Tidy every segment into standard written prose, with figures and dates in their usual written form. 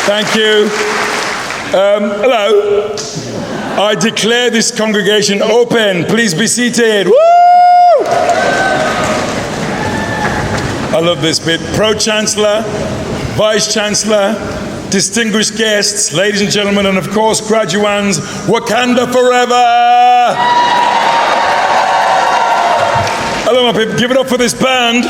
Thank you. Hello. I declare this congregation open. Please be seated. Woo! I love this bit. Pro-Chancellor, Vice-Chancellor, distinguished guests, ladies and gentlemen, and of course, graduands, Wakanda forever! Hello, my people. Give it up for this band.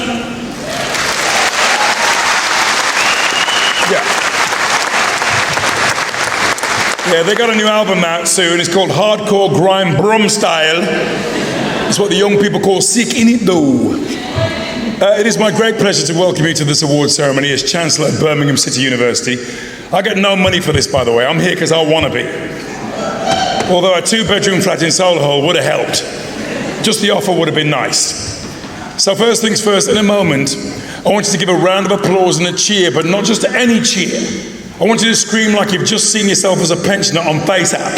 Yeah, they got a new album out soon. It's called Hardcore Grime Brum Style. It's what the young people call sick in it though. It is my great pleasure to welcome you to this award ceremony as Chancellor at Birmingham City University. I get no money for this, by the way. I'm here because I want to be. Although a 2-bedroom flat in Solihull would have helped. Just the offer would have been nice. So first things first, in a moment, I want you to give a round of applause and a cheer, but not just any cheer. I want you to scream like you've just seen yourself as a pensioner on FaceApp.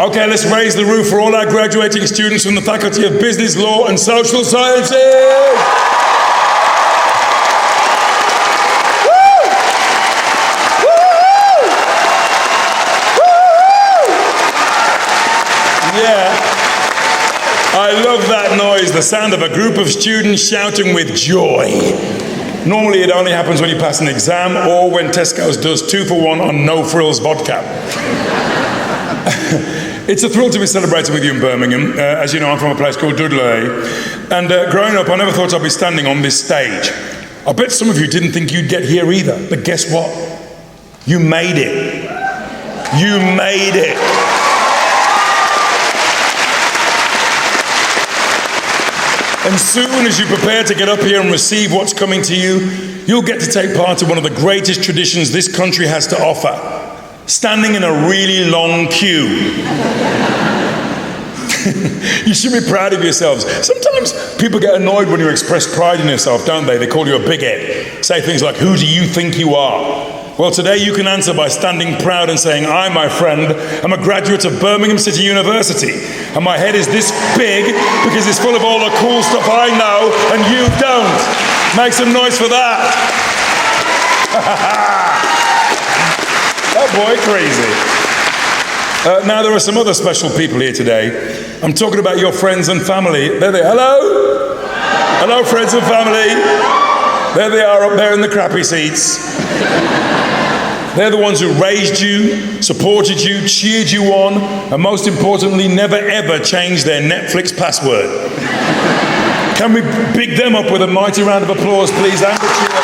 Okay, let's raise the roof for all our graduating students from the Faculty of Business, Law and Social Sciences. Yeah, I love that noise, the sound of a group of students shouting with joy. Normally it only happens when you pass an exam or when Tesco's does 2 for 1 on no frills vodka. It's a thrill to be celebrating with you in Birmingham. As you know, I'm from a place called Dudley. And growing up, I never thought I'd be standing on this stage. I bet some of you didn't think you'd get here either. But guess what? You made it. You made it. And soon as you prepare to get up here and receive what's coming to you, you'll get to take part in one of the greatest traditions this country has to offer. Standing in a really long queue. You should be proud of yourselves. Sometimes people get annoyed when you express pride in yourself, don't they? They call you a bighead. Say things like, who do you think you are? Well, today you can answer by standing proud and saying, I, my friend, am a graduate of Birmingham City University, and my head is this big because it's full of all the cool stuff I know and you don't. Make some noise for that. That boy crazy. Now there are some other special people here today. I'm talking about your friends and family. There they are. Hello? Hello, friends and family. There they are up there in the crappy seats. They're the ones who raised you, supported you, cheered you on, and most importantly, never ever changed their Netflix password. Can we big them up with a mighty round of applause, please? And a cheer.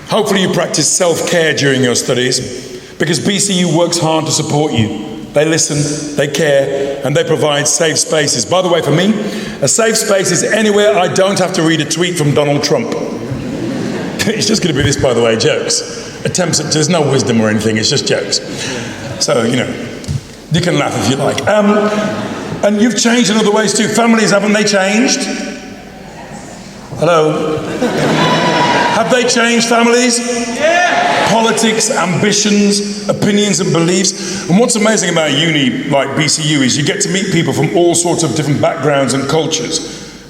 Hopefully you practice self-care during your studies, because BCU works hard to support you. They listen, they care, and they provide safe spaces. By the way, for me, a safe space is anywhere I don't have to read a tweet from Donald Trump. It's just going to be this, by the way, jokes. Attempts at, there's no wisdom or anything, it's just jokes. So, you can laugh if you like. And you've changed in other ways too. Families, haven't they changed? Hello? Have they changed, families? Yeah. Politics, ambitions, opinions and beliefs. And what's amazing about uni like BCU is you get to meet people from all sorts of different backgrounds and cultures.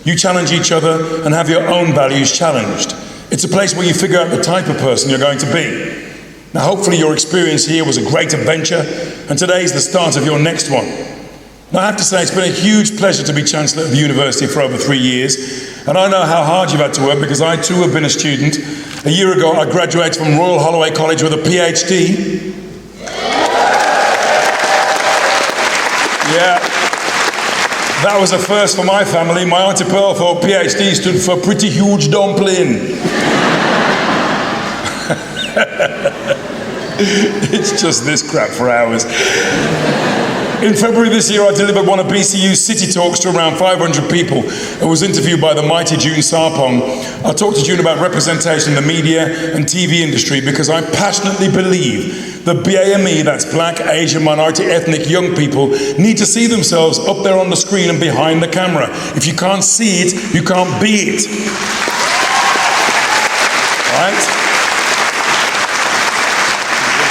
You challenge each other and have your own values challenged. It's a place where you figure out the type of person you're going to be. Now hopefully your experience here was a great adventure, and today's the start of your next one. Now I have to say it's been a huge pleasure to be Chancellor of the University for over 3 years, and I know how hard you've had to work because I too have been a student. A year ago I graduated from Royal Holloway College with a PhD. Yeah, that was a first for my family. My Auntie Pearl thought PhD stood for pretty huge dumpling. It's just this crap for hours. In February this year, I delivered one of BCU's city talks to around 500 people and was interviewed by the mighty June Sarpong. I talked to June about representation in the media and TV industry because I passionately believe that BAME, that's Black, Asian, minority, ethnic, young people, need to see themselves up there on the screen and behind the camera. If you can't see it, you can't be it. Right?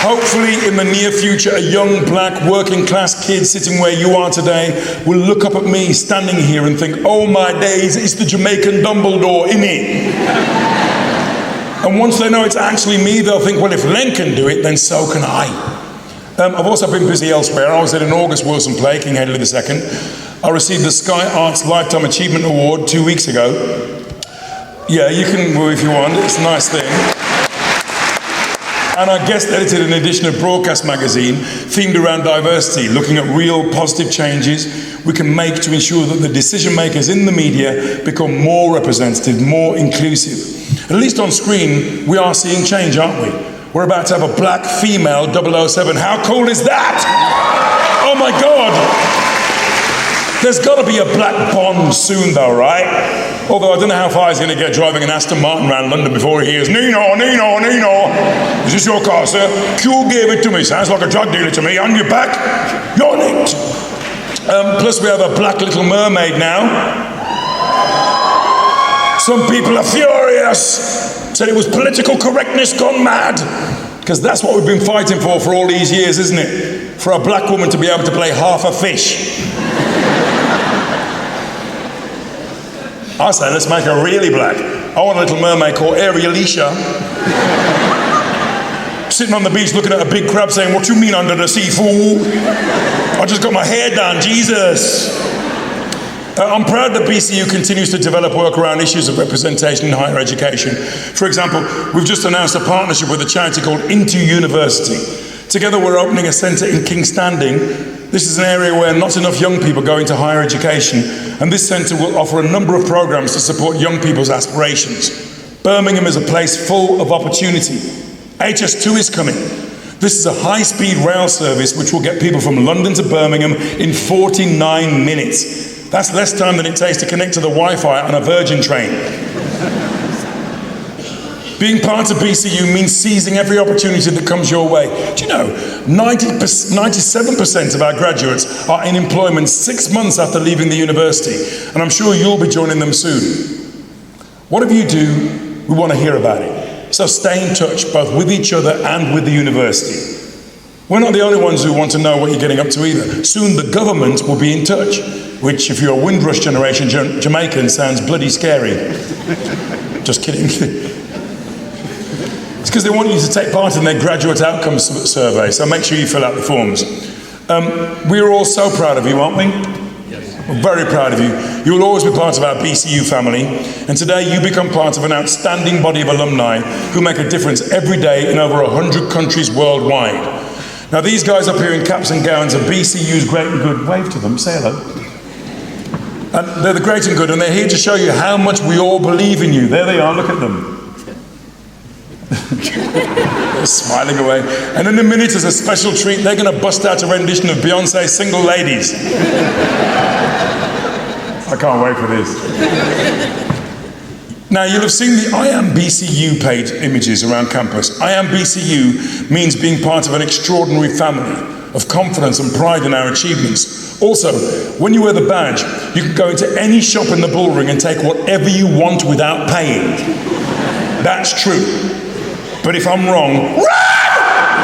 Hopefully in the near future, a young black working class kid sitting where you are today will look up at me standing here and think, oh my days, it's the Jamaican Dumbledore, innit? And once they know it's actually me, they'll think, well, if Len can do it, then so can I. I've also been busy elsewhere. I was at an August Wilson play, King Henry II. I received the Sky Arts Lifetime Achievement Award 2 weeks ago. Yeah, you can move if you want, it's a nice thing. And I guest edited an edition of Broadcast magazine themed around diversity, looking at real positive changes we can make to ensure that the decision makers in the media become more representative, more inclusive. At least on screen, we are seeing change, aren't we? We're about to have a black female 007. How cool is that? Oh my God! There's got to be a black Bond soon though, right? Although I don't know how far he's going to get driving an Aston Martin around London before he hears, Nino, Nino, Nino. Is this your car, sir? Q gave it to me. Sounds like a drug dealer to me. On your back, you're nicked. Plus we have a black Little Mermaid now. Some people are furious. Said it was political correctness gone mad. Because that's what we've been fighting for all these years, isn't it? For a black woman to be able to play half a fish. I say, let's make her really black. I want a Little Mermaid called Arielicia. Sitting on the beach looking at a big crab saying, what you mean under the sea, fool? I just got my hair done, Jesus. I'm proud that BCU continues to develop work around issues of representation in higher education. For example, we've just announced a partnership with a charity called Into University. Together we're opening a centre in King's Standing. This is an area where not enough young people go into higher education, and this centre will offer a number of programmes to support young people's aspirations. Birmingham is a place full of opportunity. HS2 is coming. This is a high-speed rail service which will get people from London to Birmingham in 49 minutes. That's less time than it takes to connect to the Wi-Fi on a Virgin train. Being part of BCU means seizing every opportunity that comes your way. Do you know, 97% of our graduates are in employment 6 months after leaving the university, and I'm sure you'll be joining them soon. Whatever you do, we want to hear about it. So stay in touch, both with each other and with the university. We're not the only ones who want to know what you're getting up to either. Soon the government will be in touch, which, if you're a Windrush generation Jamaican, sounds bloody scary. Just kidding. It's because they want you to take part in their graduate outcomes survey, so make sure you fill out the forms. We're all so proud of you, aren't we? Yes. We're very proud of you. You will always be part of our BCU family, and today you become part of an outstanding body of alumni who make a difference every day in over 100 countries worldwide. Now these guys up here in caps and gowns are BCU's great and good. Wave to them, say hello. And they're the great and good, and they're here to show you how much we all believe in you. There they are, look at them. They're smiling away. And in a minute, as a special treat, they're going to bust out a rendition of Beyonce's Single Ladies. I can't wait for this. Now, you'll have seen the I Am BCU page images around campus. I Am BCU means being part of an extraordinary family of confidence and pride in our achievements. Also, when you wear the badge, you can go into any shop in the Bullring and take whatever you want without paying. That's true. But if I'm wrong, run!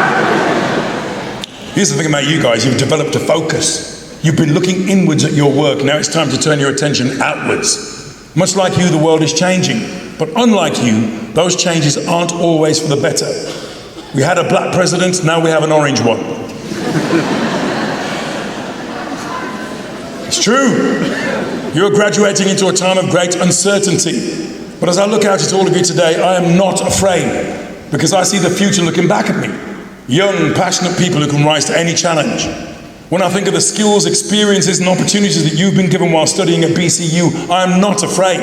Here's the thing about you guys, you've developed a focus. You've been looking inwards at your work, now it's time to turn your attention outwards. Much like you, the world is changing. But unlike you, those changes aren't always for the better. We had a black president, now we have an orange one. It's true. You're graduating into a time of great uncertainty. But as I look out at all of you today, I am not afraid. Because I see the future looking back at me. Young, passionate people who can rise to any challenge. When I think of the skills, experiences, and opportunities that you've been given while studying at BCU, I am not afraid.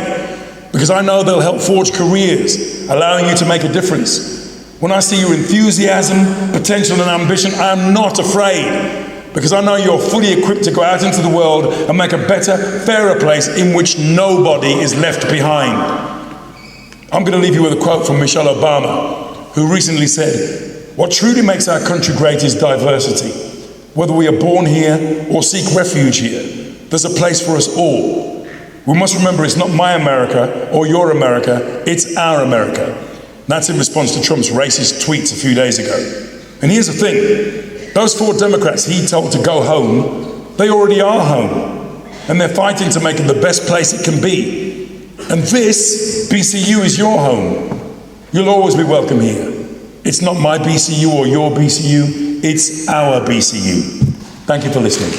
Because I know they'll help forge careers, allowing you to make a difference. When I see your enthusiasm, potential, and ambition, I am not afraid. Because I know you're fully equipped to go out into the world and make a better, fairer place in which nobody is left behind. I'm going to leave you with a quote from Michelle Obama, who recently said, "What truly makes our country great is diversity. Whether we are born here or seek refuge here, there's a place for us all. We must remember it's not my America or your America, it's our America." That's in response to Trump's racist tweets a few days ago. And here's the thing, those 4 Democrats he told to go home, they already are home. And they're fighting to make it the best place it can be. And this, BCU, is your home. You'll always be welcome here. It's not my BCU or your BCU, it's our BCU. Thank you for listening.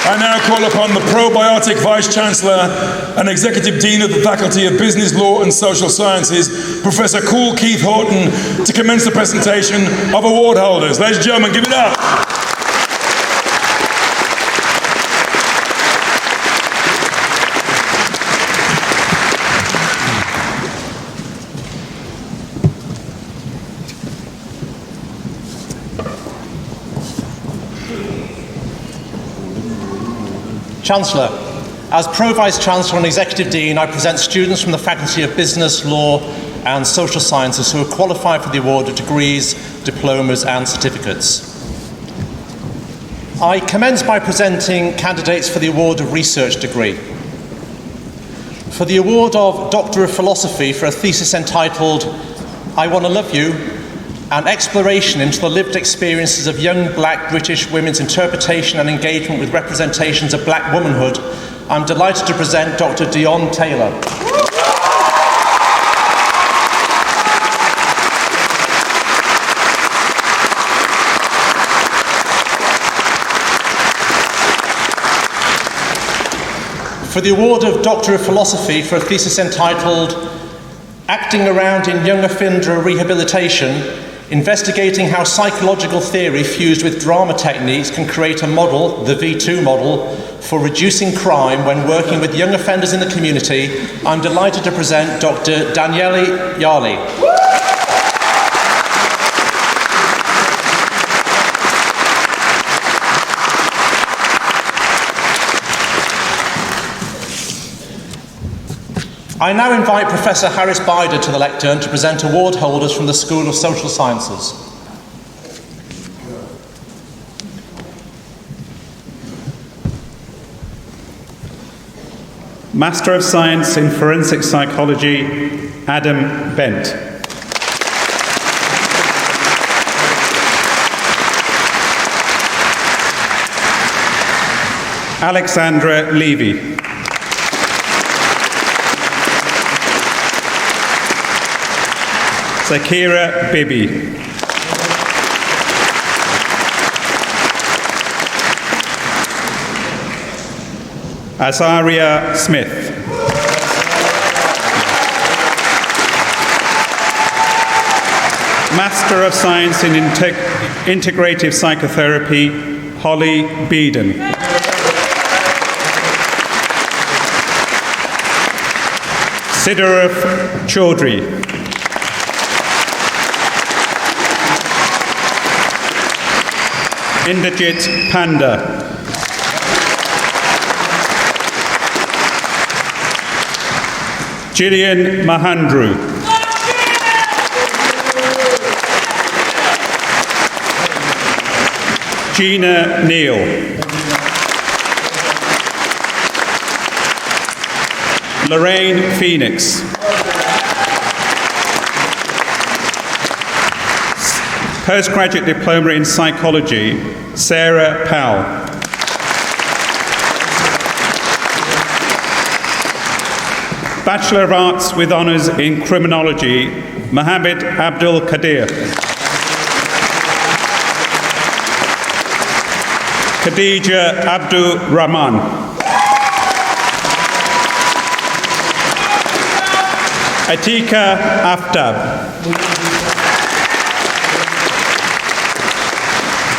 I now call upon the probiotic Vice-Chancellor and Executive Dean of the Faculty of Business, Law and Social Sciences, Professor Cool Keith Horton, to commence the presentation of award holders. Ladies and gentlemen, give it up. Chancellor, as Pro-Vice-Chancellor and Executive Dean, I present students from the Faculty of Business, Law and Social Sciences who are qualified for the award of degrees, diplomas and certificates. I commence by presenting candidates for the award of research degree. For the award of Doctor of Philosophy for a thesis entitled "I Want to Love You," an exploration into the lived experiences of young black British women's interpretation and engagement with representations of black womanhood, I'm delighted to present Dr. Dion Taylor. For the award of Doctor of Philosophy for a thesis entitled Acting Around in Young Offender Rehabilitation, investigating how psychological theory fused with drama techniques can create a model, the V2 model, for reducing crime when working with young offenders in the community, I'm delighted to present Dr. Daniele Yarli. I now invite Professor Harris Bider to the lectern to present award holders from the School of Social Sciences. Master of Science in Forensic Psychology, Adam Bent. Alexandra Levy. Zakira Bibi. Azaria Smith. Master of Science in Integrative Psychotherapy, Holly Beeden. Siddharth Chaudhry. Inderjit Panda. Gillian Mahandru. Gina Neal. Lorraine Phoenix. Postgraduate Diploma in Psychology, Sarah Powell. Bachelor of Arts with Honours in Criminology, Mohammed Abdul Qadir. Khadija Abdul Rahman. Atika Aftab.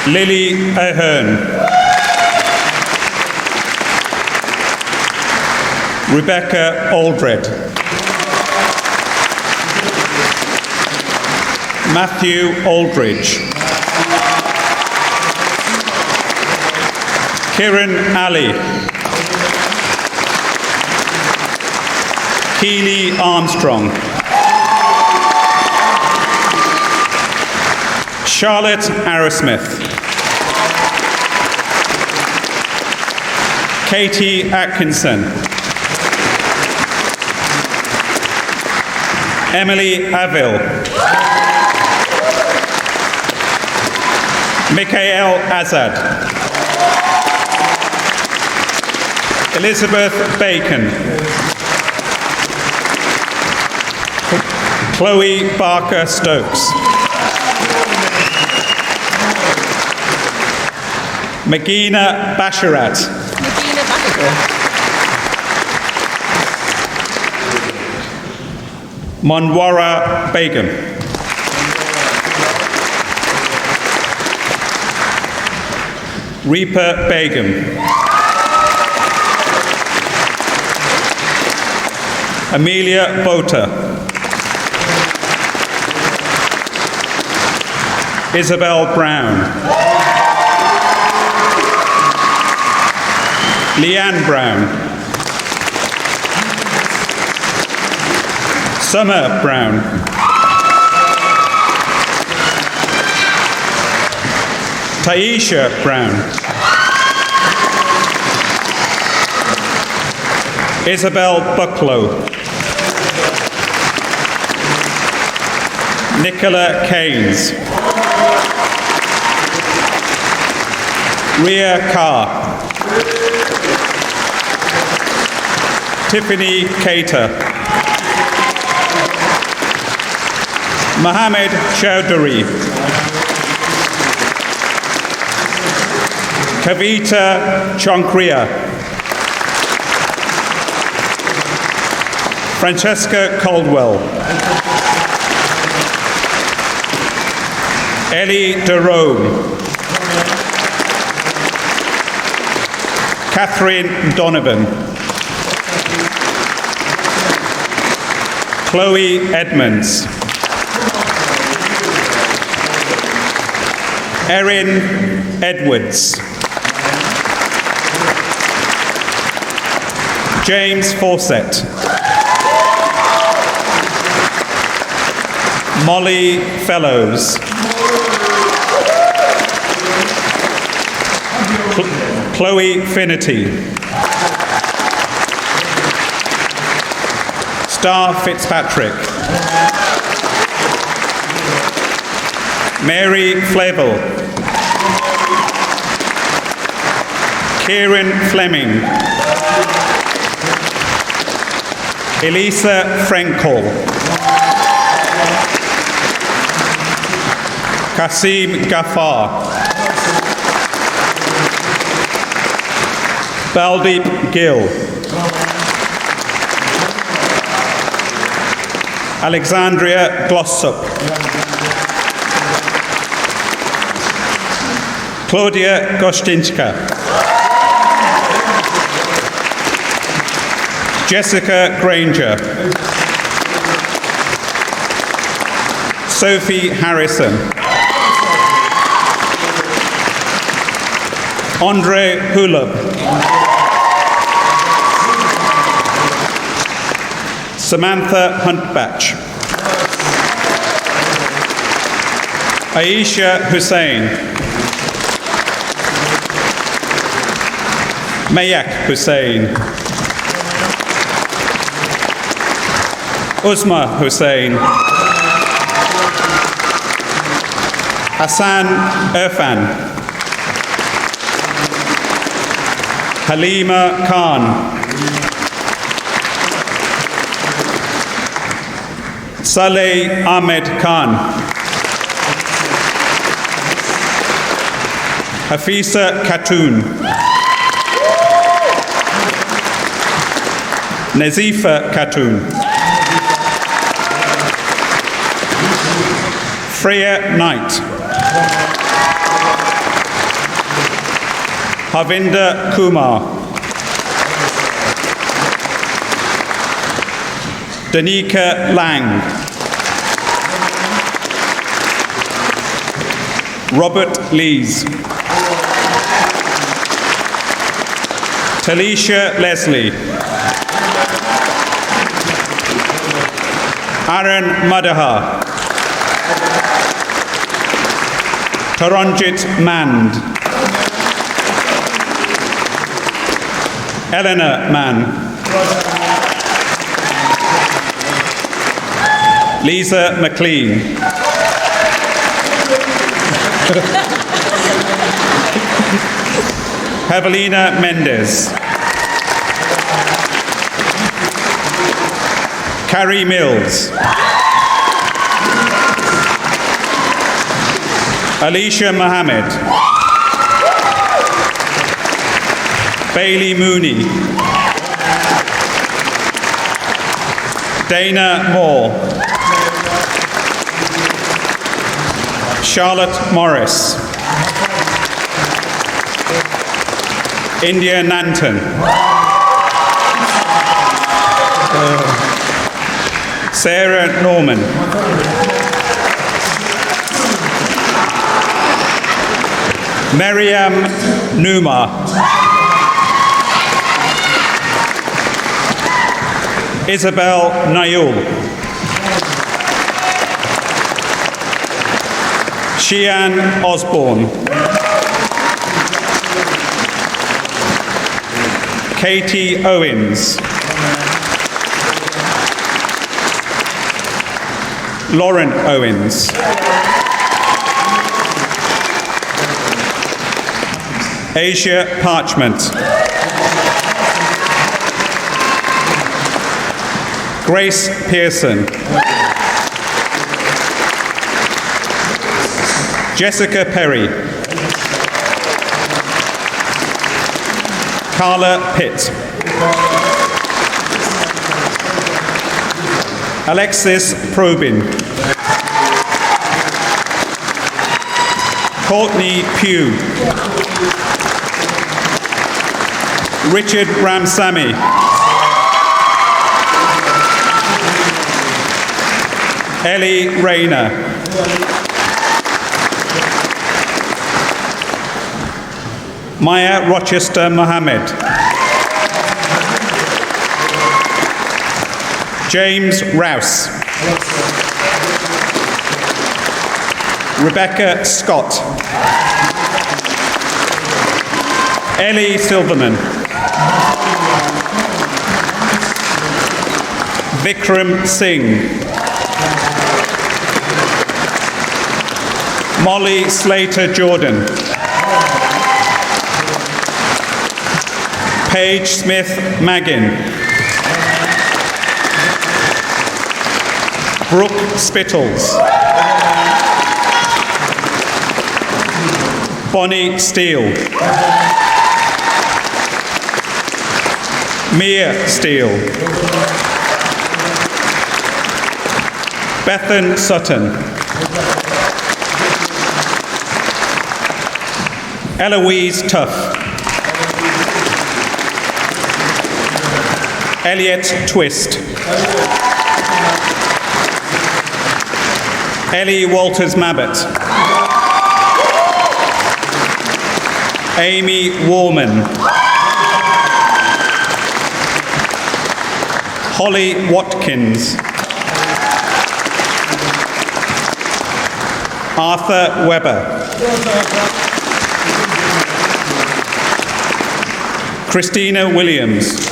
Lily Ahern. Rebecca Aldred. Matthew Aldridge. Kiran Ali. Keely Armstrong. Charlotte Arrowsmith. Katie Atkinson. Emily Avil. Mikhail Azad. Elizabeth Bacon. Chloe Barker Stokes. Magina Basharat. Monwara Begum. Reepa Begum. Amelia Bota. Isabel Brown. Leanne Brown. Summer Brown. Taisha Brown. Isabel Bucklow. Nicola Keynes. Ria Carr. Tiffany Cater. Mohammed Chowdhury. Kavita Chonkria. Francesca Caldwell. Ellie de Rome. Catherine Donovan. Chloe Edmonds. Erin Edwards. James Fawcett. Molly Fellows. Chloe Finity. Star Fitzpatrick. Mary Flavel. Kieran Fleming. Elisa Frenkel. Kasim Ghaffar. Baldeep Gill. Alexandria Glossop. Claudia Gostinska. Jessica Granger. Sophie Harrison. Andre Hulub. Samantha Huntbatch. Aisha Hussain. Mayak Hussain. Uzma Hussain. Hassan Irfan. Halima Khan. Saleh Ahmed Khan. Hafisa Khatoon. Nazifa Khatoon. Freya Knight. Harvinder Kumar. Danica Lang. Robert Lees. Talisha Leslie. Aaron Madahar. Taranjit Mand. Eleanor Mann. Lisa McLean. Evelina Mendez. Carrie Mills. Alicia Mohammed. Bailey Mooney. Dana Moore. Charlotte Morris. India Nanton. Sarah Norman. Miriam Numa. Isabel Nayul. Shian Osborne. Katie Owens. Lauren Owens. Asia Parchment. Grace Pearson. Jessica Perry. Carla Pitt. Alexis Probin. Courtney Pugh. Richard Ramsamy. Ellie Rayner. Maya Rochester Mohammed. James Rouse. Rebecca Scott. Ellie Silverman. Vikram Singh. Molly Slater Jordan. Paige Smith Maggin. Brooke Spittles. Bonnie Steele. Mia Steele. Bethan Sutton. Eloise Tuff. Elliot Twist. Ellie Walters Mabbott. Amy Warman. Holly Watkins. Arthur Webber. Christina Williams.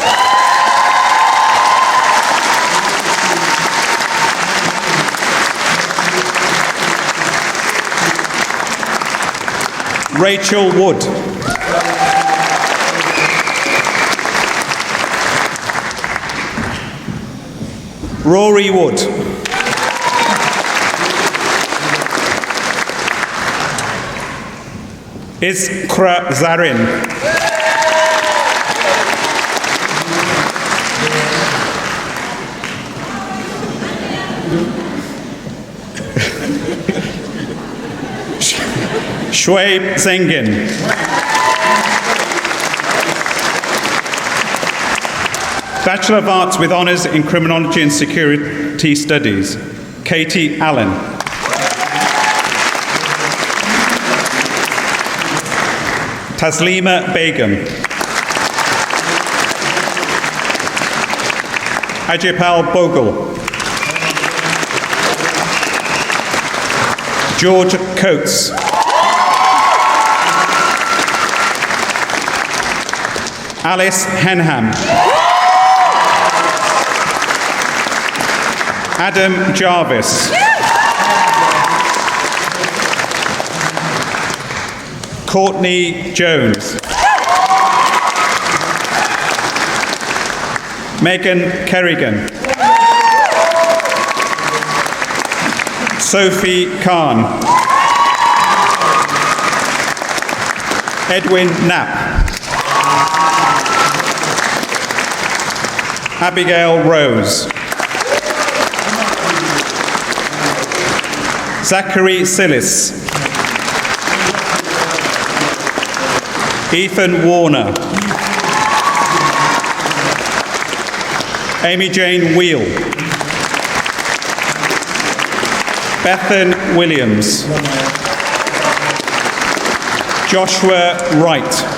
Rachel Wood. Rory Wood. Iskra Zarin. Shoaib Zengin. Bachelor of Arts with Honours in Criminology and Security Studies, Katie Allen. Taslima Begum. Ajipal Bogle. George Coates. Alice Henham. Adam Jarvis. Courtney Jones. Megan Kerrigan. Sophie Khan. Edwin Knapp. Abigail Rose. Zachary Sillis. Ethan Warner. Amy Jane Wheel. Bethan Williams. Joshua Wright.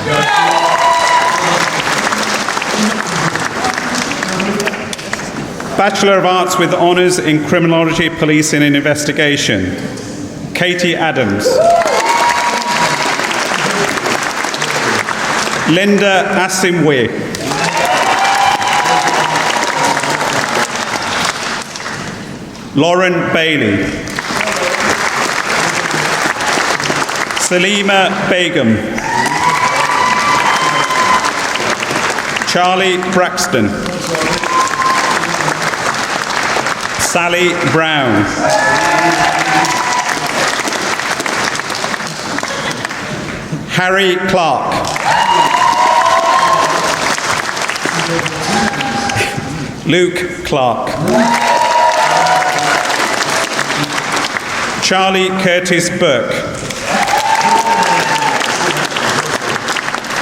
Bachelor of Arts with Honours in Criminology, Policing and Investigation, Katie Adams. Linda Asimwe. Lauren Bailey. Salima Begum. Charlie Braxton. Sally Brown. Harry Clark. Luke Clark. Charlie Curtis Burke.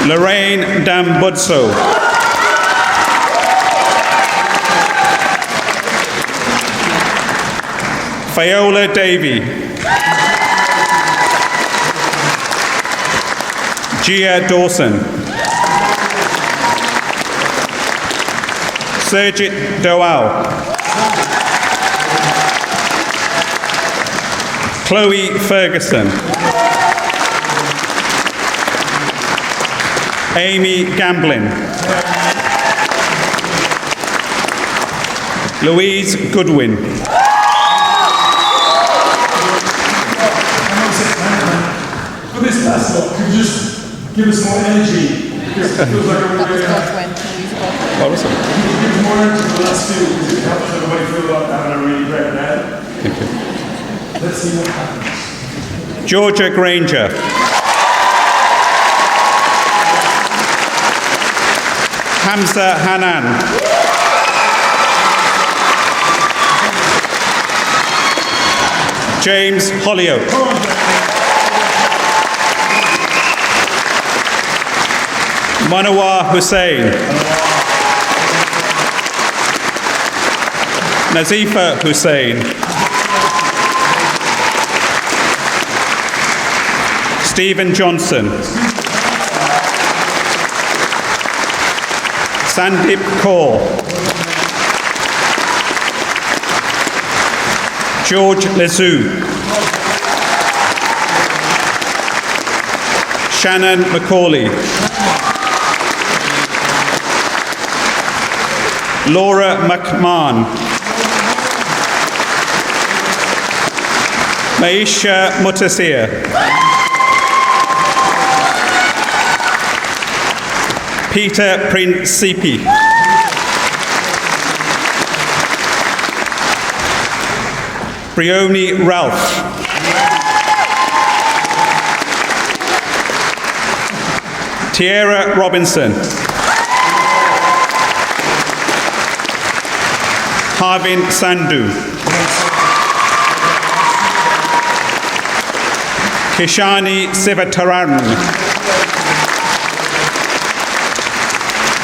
Lorraine Dambudso. Viola Davey. Gia Dawson. Sergit Doal. Chloe Ferguson. Amy Gamblin. Louise Goodwin. For this last lot, could you just give us more energy? Because it feels like What was it? give us more energy for the last few, because it helps everybody feel like they're having a really great day. Thank you. Let's see what happens. Georgia Granger. Hamza Hanan. James Hollyoak. Manawar Hussain. Nazifa Hussain. Stephen Johnson. Sandip Kaur. George Lezu. Shannon McCauley. Laura McMahon. Maisha Mutasir. Peter Principi. Brioni Ralph. Tierra Robinson. Harvin Sandhu. Kishani Sivataran.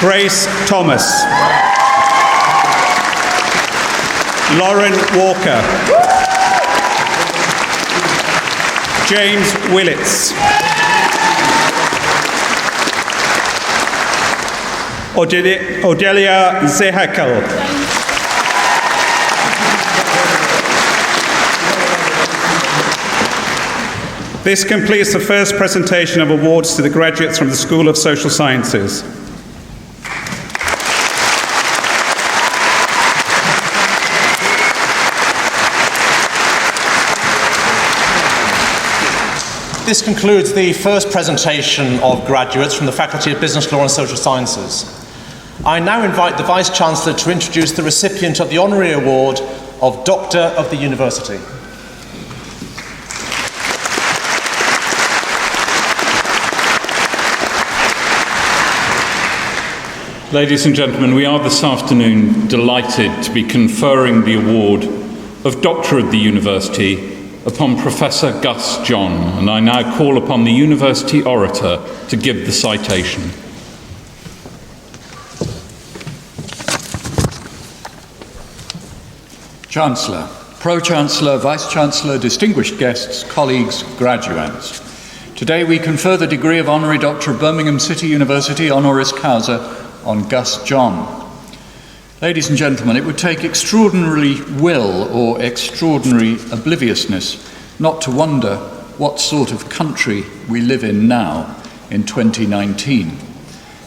Grace Thomas. Lauren Walker. James Willits. Odelia Zehakel. This completes the first presentation of awards to the graduates from the School of Social Sciences. This concludes the first presentation of graduates from the Faculty of Business Law and Social Sciences. I now invite the Vice-Chancellor to introduce the recipient of the Honorary Award of Doctor of the University. Ladies and gentlemen, we are this afternoon delighted to be conferring the award of Doctor of the University upon Professor Gus John, and I now call upon the University Orator to give the citation. Chancellor, Pro-Chancellor, Vice-Chancellor, distinguished guests, colleagues, graduates. Today we confer the degree of Honorary Doctor of Birmingham City University honoris causa on Gus John. Ladies and gentlemen, it would take extraordinary will or extraordinary obliviousness not to wonder what sort of country we live in now in 2019.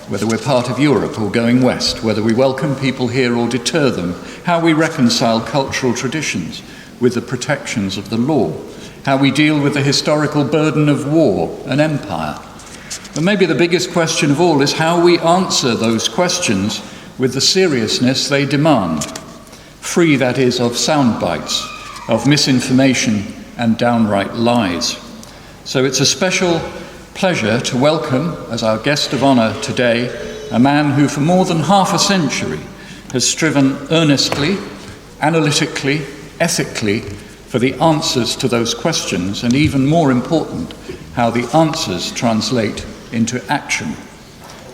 Whether we're part of Europe or going west, whether we welcome people here or deter them, how we reconcile cultural traditions with the protections of the law, how we deal with the historical burden of war and empire. But maybe the biggest question of all is how we answer those questions with the seriousness they demand, free, that is, of sound bites, of misinformation and downright lies. So it's a special pleasure to welcome, as our guest of honour today, a man who for more than half a century has striven earnestly, analytically, ethically for the answers to those questions, and even more important, how the answers translate into action.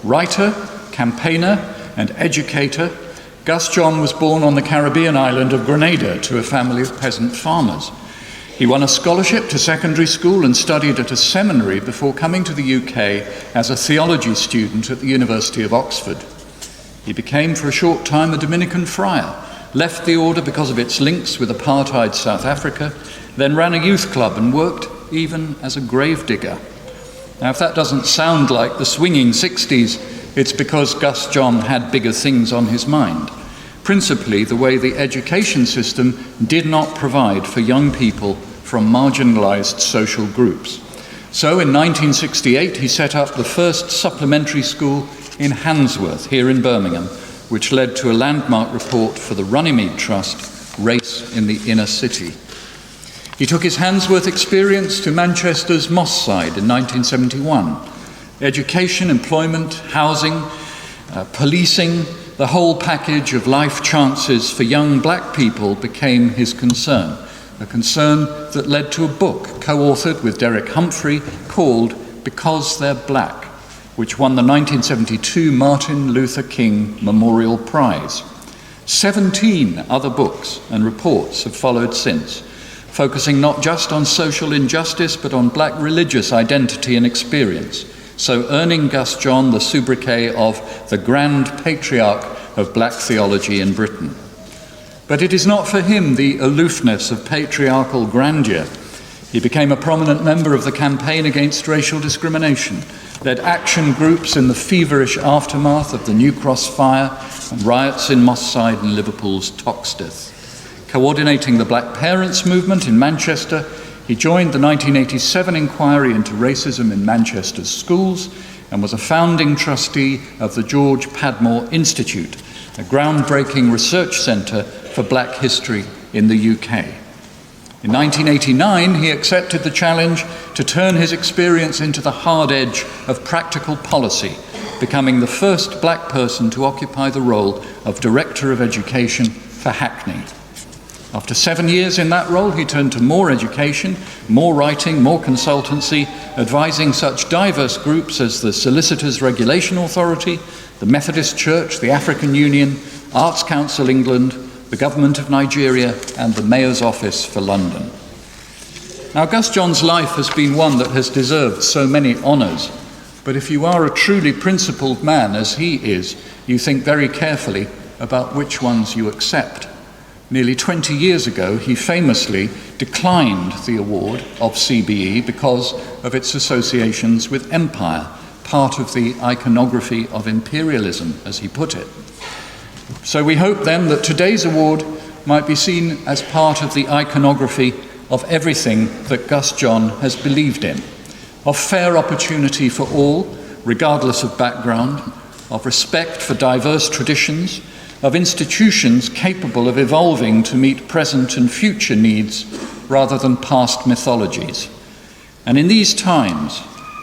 Writer, campaigner, and educator, Gus John was born on the Caribbean island of Grenada to a family of peasant farmers. He won a scholarship to secondary school and studied at a seminary before coming to the UK as a theology student at the University of Oxford. He became for a short time a Dominican friar, left the order because of its links with apartheid South Africa, then ran a youth club and worked even as a gravedigger. Now, if that doesn't sound like the swinging 60s, it's because Gus John had bigger things on his mind. Principally, the way the education system did not provide for young people from marginalised social groups. So in 1968, he set up the first supplementary school in Handsworth, here in Birmingham, which led to a landmark report for the Runnymede Trust, Race in the Inner City. He took his Handsworth experience to Manchester's Moss Side in 1971. Education, employment, housing, policing, the whole package of life chances for young black people became his concern, a concern that led to a book co-authored with Derek Humphrey called Because They're Black, which won the 1972 Martin Luther King Memorial Prize. 17 other books and reports have followed since, focusing not just on social injustice but on black religious identity and experience, so earning Gus John the sobriquet of the Grand Patriarch of black theology in Britain. But it is not for him the aloofness of patriarchal grandeur. He became a prominent member of the campaign against racial discrimination, led action groups in the feverish aftermath of the New Cross fire and riots in Moss Side and Liverpool's Toxteth. Coordinating the Black Parents movement in Manchester, he joined the 1987 inquiry into racism in Manchester's schools and was a founding trustee of the George Padmore Institute, a groundbreaking research centre for black history in the UK. In 1989, he accepted the challenge to turn his experience into the hard edge of practical policy, becoming the first black person to occupy the role of Director of Education for Hackney. After 7 years in that role, he turned to more education, more writing, more consultancy, advising such diverse groups as the Solicitors Regulation Authority, the Methodist Church, the African Union, Arts Council England, the Government of Nigeria, and the Mayor's Office for London. Now, Gus John's life has been one that has deserved so many honours, but if you are a truly principled man, as he is, you think very carefully about which ones you accept. Nearly 20 years ago, he famously declined the award of CBE because of its associations with empire, part of the iconography of imperialism, as he put it. So we hope then that today's award might be seen as part of the iconography of everything that Gus John has believed in, of fair opportunity for all, regardless of background, of respect for diverse traditions, of institutions capable of evolving to meet present and future needs rather than past mythologies. And in these times,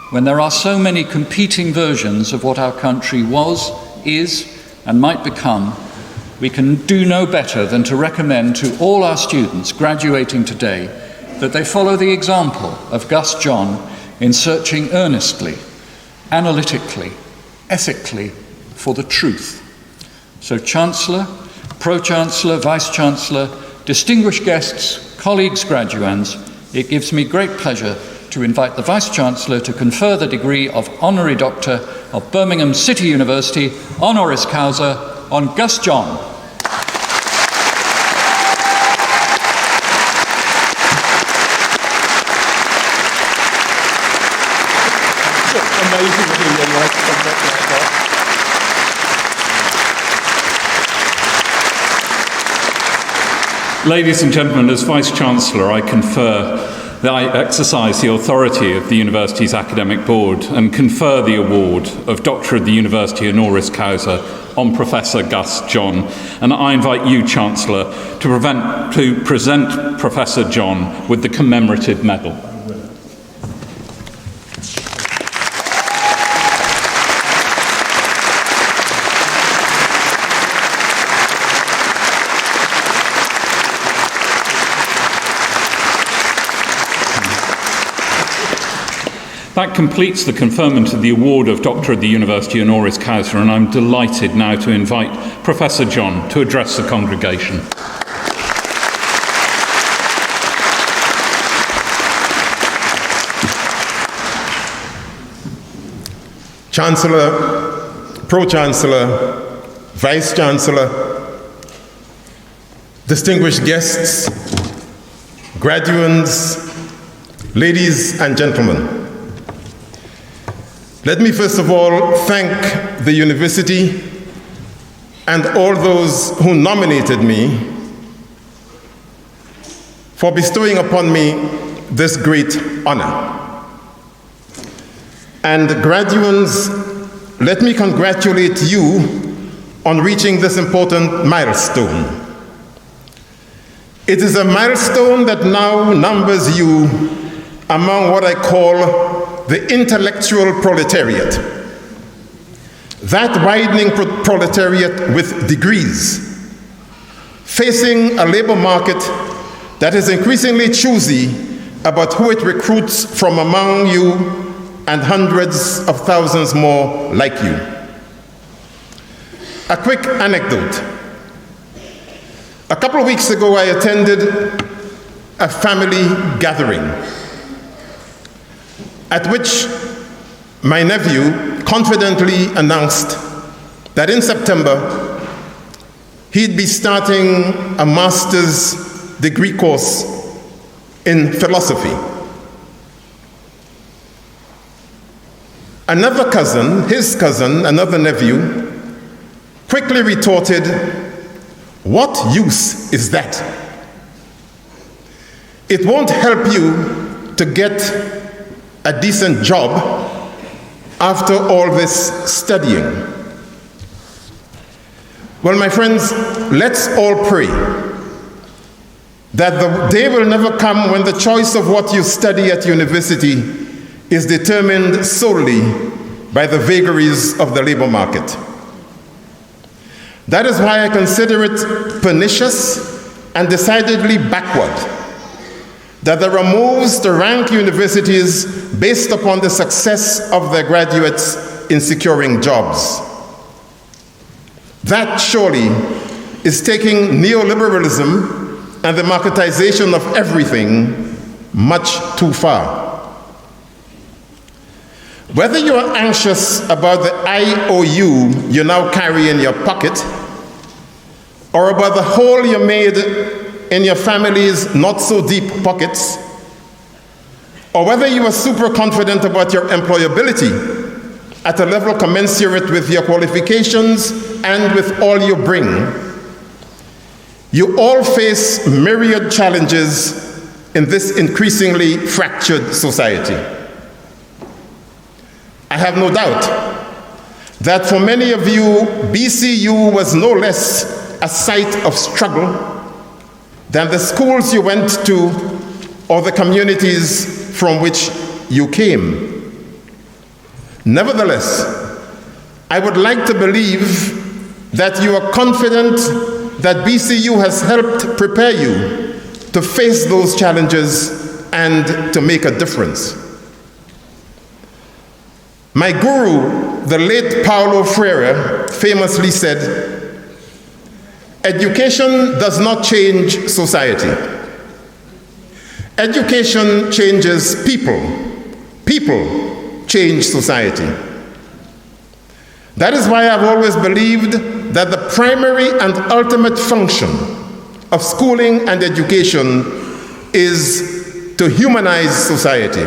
when there are so many competing versions of what our country was, is, and might become, we can do no better than to recommend to all our students graduating today that they follow the example of Gus John in searching earnestly, analytically, ethically for the truth. So Chancellor, Pro-Chancellor, Vice-Chancellor, distinguished guests, colleagues, graduands, it gives me great pleasure to invite the Vice-Chancellor to confer the degree of Honorary Doctor of Birmingham City University, honoris causa, on Gus John. Ladies and gentlemen, as Vice-Chancellor, I confer that I exercise the authority of the University's Academic Board and confer the award of Doctor of the University honoris causa on Professor Gus John. And I invite you, Chancellor, to present Professor John with the commemorative medal. That completes the conferment of the award of Doctor of the University honoris causa, and I'm delighted now to invite Professor John to address the congregation. Chancellor, Pro-Chancellor, Vice-Chancellor, distinguished guests, graduates, ladies and gentlemen. Let me first of all thank the university and all those who nominated me for bestowing upon me this great honor. And graduates, let me congratulate you on reaching this important milestone. It is a milestone that now numbers you among what I call the intellectual proletariat. That widening proletariat with degrees, facing a labor market that is increasingly choosy about who it recruits from among you and hundreds of thousands more like you. A quick anecdote. A couple of weeks ago, I attended a family gathering at which my nephew confidently announced that in September, he'd be starting a master's degree course in philosophy. Another cousin, his cousin, another nephew, quickly retorted, "What use is that? It won't help you to get a decent job after all this studying." Well, my friends, let's all pray that the day will never come when the choice of what you study at university is determined solely by the vagaries of the labor market. That is why I consider it pernicious and decidedly backward that there are moves to rank universities based upon the success of their graduates in securing jobs. That surely is taking neoliberalism and the marketization of everything much too far. Whether you are anxious about the IOU you now carry in your pocket, or about the hole you made in your family's not-so-deep pockets, or whether you are super confident about your employability at a level commensurate with your qualifications and with all you bring, you all face myriad challenges in this increasingly fractured society. I have no doubt that for many of you, BCU was no less a site of struggle than the schools you went to or the communities from which you came. Nevertheless, I would like to believe that you are confident that BCU has helped prepare you to face those challenges and to make a difference. My guru, the late Paulo Freire, famously said, "Education does not change society. Education changes people. People change society." That is why I've always believed that the primary and ultimate function of schooling and education is to humanize society.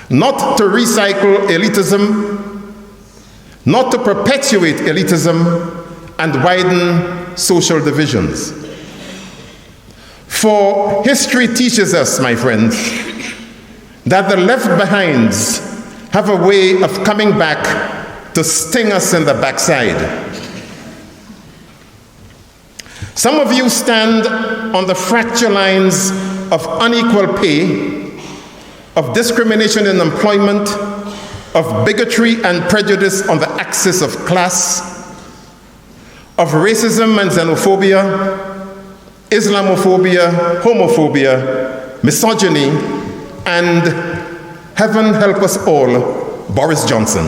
Not to recycle elitism, not to perpetuate elitism and widen social divisions. For history teaches us, my friends, that the left behinds have a way of coming back to sting us in the backside. Some of you stand on the fracture lines of unequal pay, of discrimination in employment, of bigotry and prejudice on the axis of class, of racism and xenophobia, Islamophobia, homophobia, misogyny, and Heaven help us all, Boris Johnson.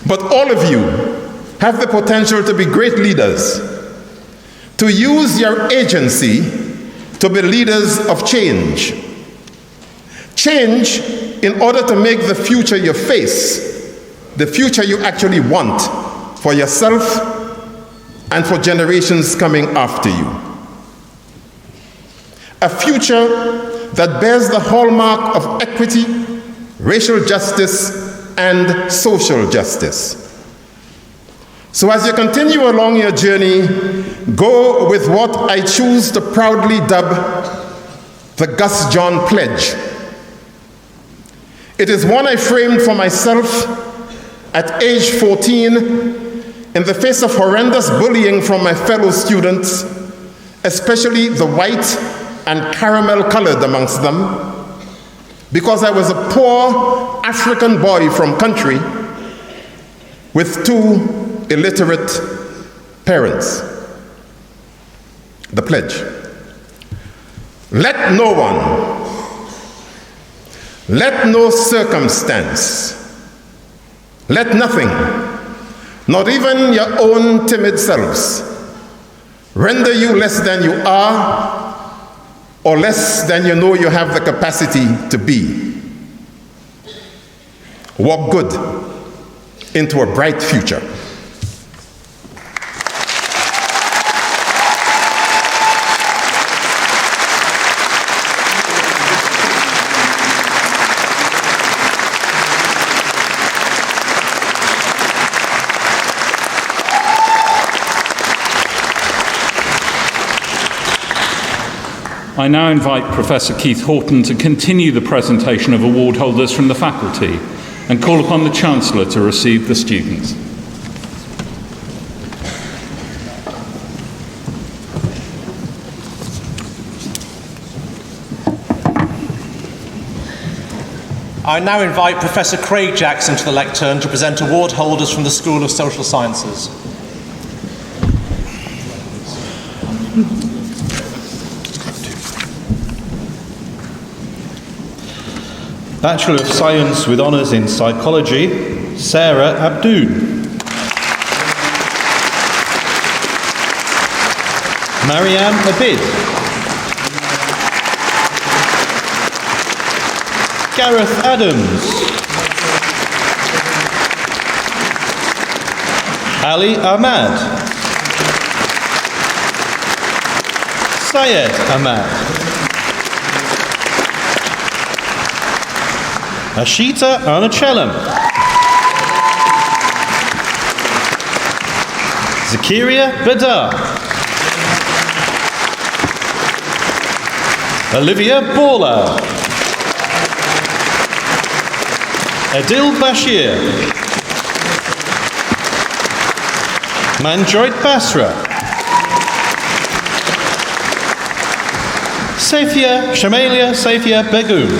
But all of you have the potential to be great leaders, to use your agency to be leaders of change. Change in order to make the future you face, the future you actually want for yourself and for generations coming after you. A future that bears the hallmark of equity, racial justice, and social justice. So as you continue along your journey, go with what I choose to proudly dub the Gus John Pledge. It is one I framed for myself at age 14 in the face of horrendous bullying from my fellow students, especially the white and caramel-colored amongst them, because I was a poor African boy from country with 2 illiterate parents. The pledge. Let no one, let no circumstance, let nothing, not even your own timid selves, render you less than you are or less than you know you have the capacity to be. Walk good into a bright future. I now invite Professor Keith Horton to continue the presentation of award holders from the faculty and call upon the Chancellor to receive the students. I now invite Professor Craig Jackson to the lectern to present award holders from the School of Social Sciences. Bachelor of Science with Honours in Psychology, Sarah Abdoun. Mariam Abid. Gareth Adams. Ali Ahmad. Syed Ahmad. Ashita Arnachelam. Zakaria Badar. Olivia Bawler. Adil Bashir. Manjoit Basra. Shamalia Safia Begum.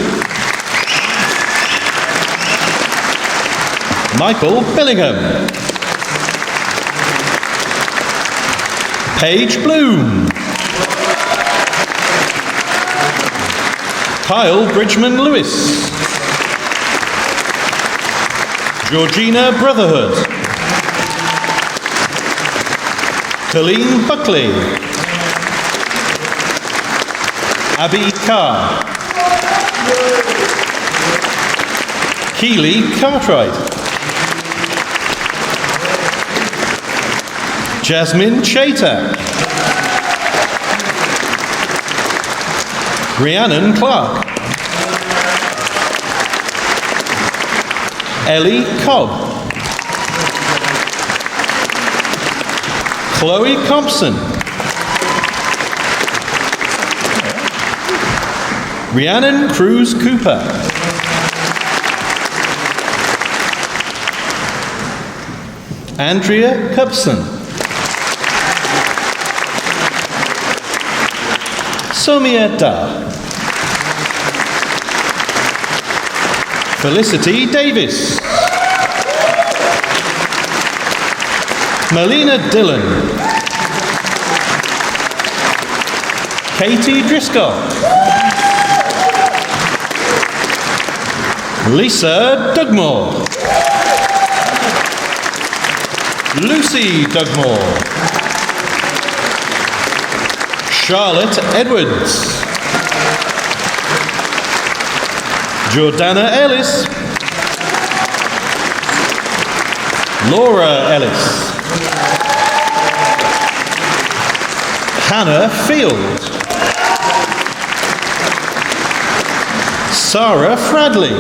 Michael Billingham. Paige Bloom. Kyle Bridgman Lewis. Georgina Brotherhood. Colleen Buckley. Abby Carr. Keely Cartwright. Jasmine Chater. Rhiannon Clark. Ellie Cobb. Chloe Compson. Rhiannon Cruz Cooper. Andrea Cupson. Somia Da. Felicity Davis. Melina Dillon. Katie Driscoll. Lisa Dugmore. Lucy Dugmore. Charlotte Edwards. Jordana Ellis. Laura Ellis. Hannah Field. Sarah Fradley.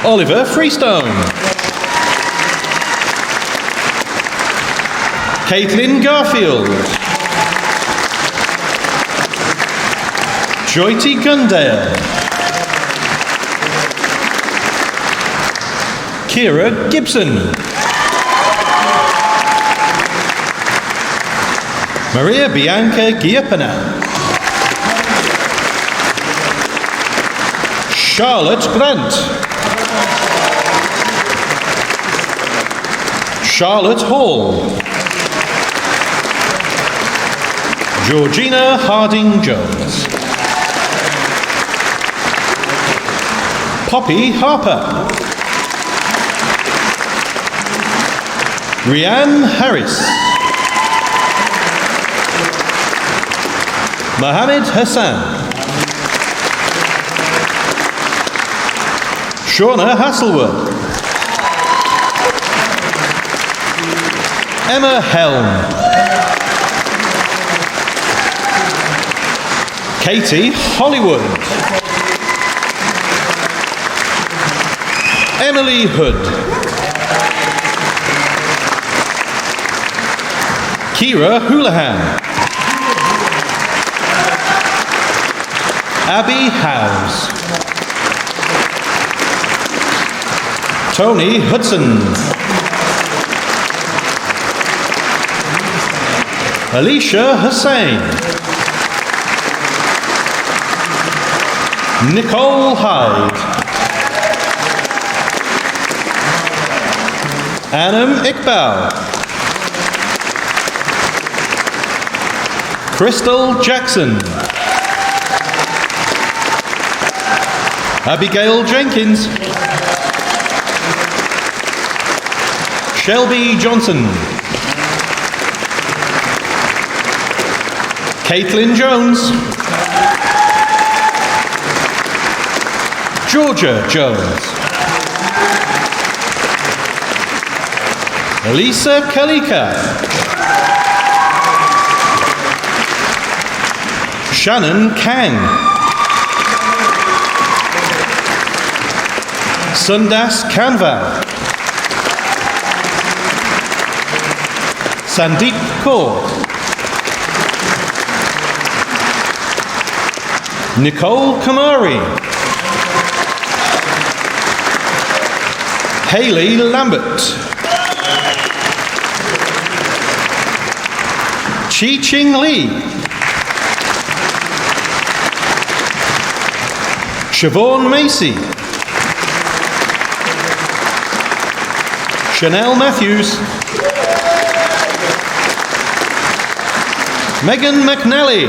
Oliver Freestone. Caitlin Garfield. Joyty Gundale. Kira Gibson. Maria Bianca Giapana. Charlotte Grant. Charlotte Hall. Georgina Harding Jones. Poppy Harper. Rianne Harris. Mohammed Hassan. Shauna Hasselwood. Emma Helm. Katie Hollywood. Emily Hood. Kira Houlihan. Abby Howes. Tony Hudson. Alicia Hussain. Nicole Hyde. Anam Iqbal. Crystal Jackson. Abigail Jenkins. Shelby Johnson. Caitlin Jones. Georgia Jones. Elisa Kalika. Shannon Kang. Sundas Kanval. Sandeep Kaur. Nicole Kamari. Hayley Lambert. Chi Ching Lee. Siobhan Macy. Chanel Matthews. Megan McNally.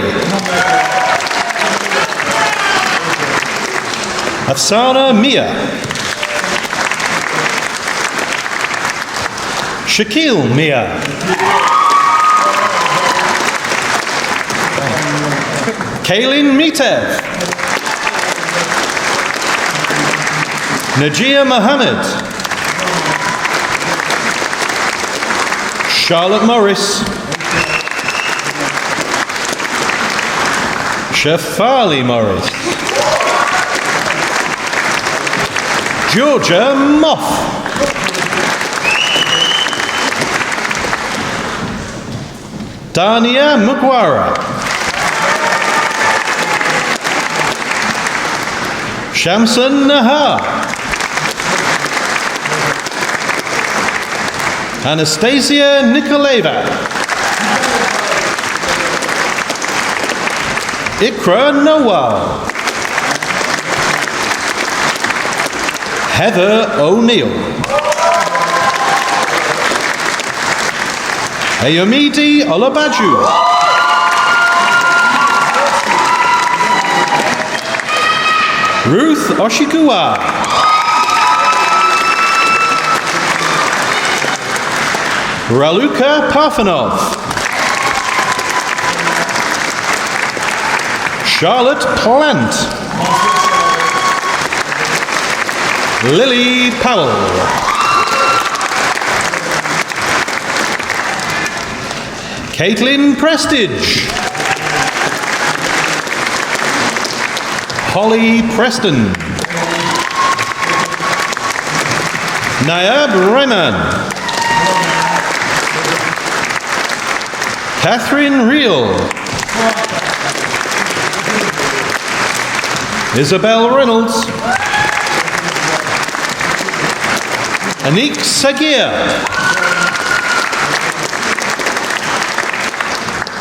Afsana Mia. Shaquille Mia. Kaylin Mitev. Najia Mohammed. Charlotte Morris. Shafali Morris. Georgia Moff. Dania Mugwara. Shamsun Nahar. Anastasia Nikolaeva. Ikra Nawal. Heather O'Neill. Ayomide Olabaju. Ruth Oshikuwa. Raluca Parfanov. Charlotte Plant. Lily Powell. Caitlin Prestige. Holly Preston. Nayab Rehman. Catherine Reel. Isabel Reynolds. Anik Sagir.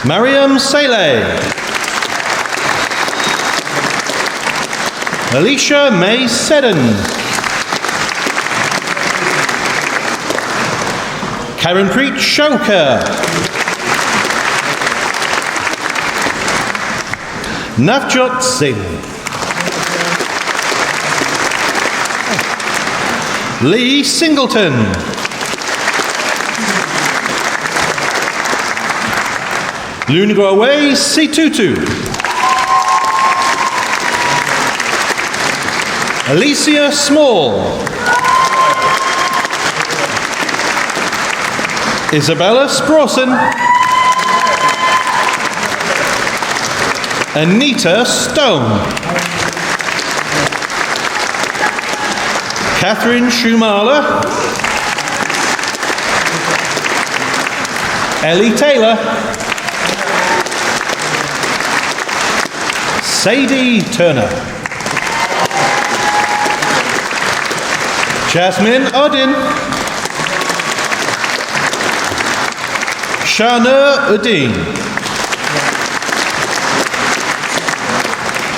Mariam Saleh. Alicia May Seddon. Karanpreet Shoker. Navjot Singh. Lee Singleton. Lungoaway Situtu. Alicia Small. Isabella Sprawson. Anita Stone. Catherine Schumala. Ellie Taylor. Sadie Turner. Jasmine Odin. Shana Udin.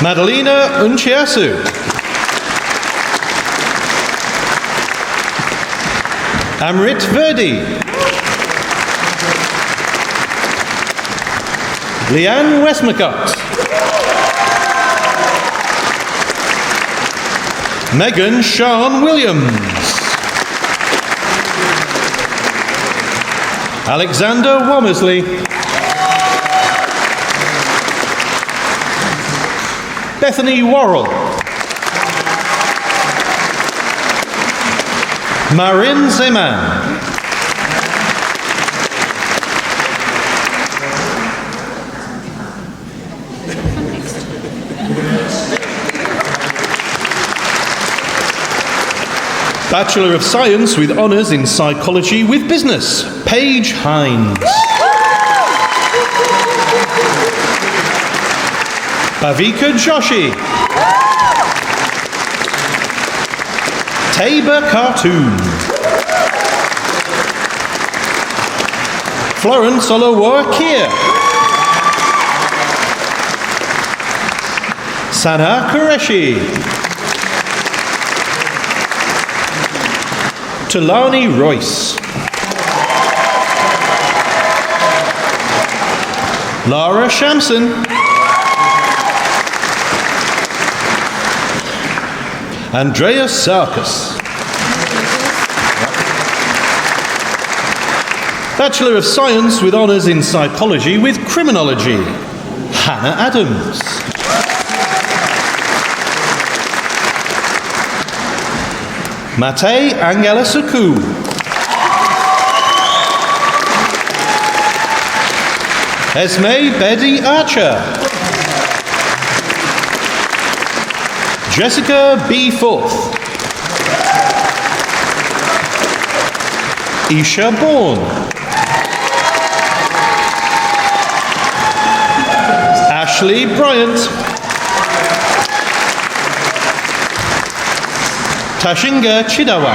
Madalena Unchiasu. Amrit Verdi. Leanne Westmacott. Megan Sean Williams. Alexander Womersley. Bethany Worrell. Marin Zeman. Bachelor of Science with Honours in Psychology with Business, Paige Hines. Bhavika Joshi. Tabor Khartoum. Florence Olowa Kier. Sana Qureshi. Tulani Royce. Lara Shamson. Andrea Sarkis. Bachelor of Science with Honours in Psychology with Criminology, Hannah Adams. Mate Angela Suku. Esme Betty Archer. Jessica B. Forth. Isha Bourne. Ashley Bryant. Tashinga Chidawa.